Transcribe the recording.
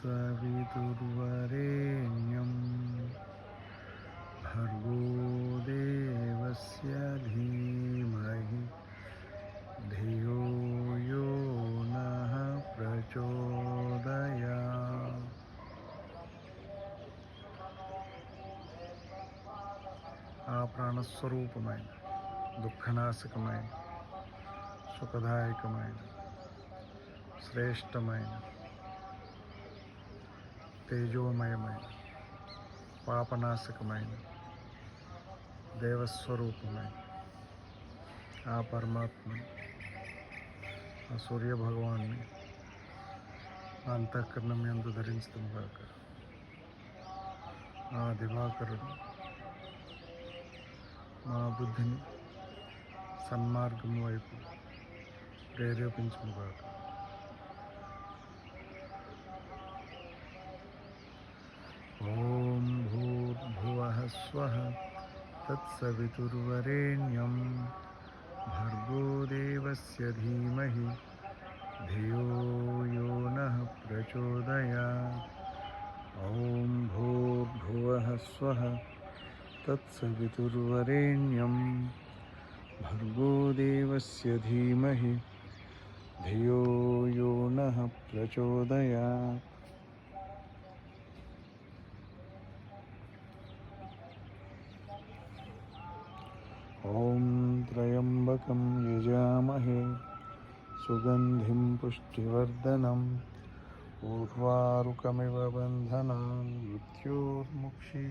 तत्सवितुर्वरेण्यं भर्गो देवस्य धीमहि धियो यो नः प्रचोदयात्. ఆ ప్రాణస్వరూపమైన దుఃఖనాశకమైన సుఖదాయకమైన శ్రేష్టమైన తేజోమయమైన పాపనాశకమైన దేవస్వరూపమైన ఆ పరమాత్మని ఆ సూర్యభగవాన్ని ఆ అంతఃకరణం యందు ధరించడం కాక ఆ దివాకరుడు మా బుద్ధిని సన్మార్గం వైపు ప్రేరేపించును కాక. ఓం భూర్భువః స్వః తత్సవితుర్వరేణ్యం భర్గో దేవస్య ధీమహి ధియో యో నః ప్రచోదయాత్. ఓం భూర్భువః స్వః తత్సవితుర్వరేణ్యం భర్గో దేవస్య ధీమహి ధియో యో నః ప్రచోదయాత్. ఓం త్రయంబకం యజామహే సుగంధిం పుష్టివర్ధనం ఉర్వారుకమివ బంధనాన్ మృత్యోర్ముక్షీయమామృతాత్.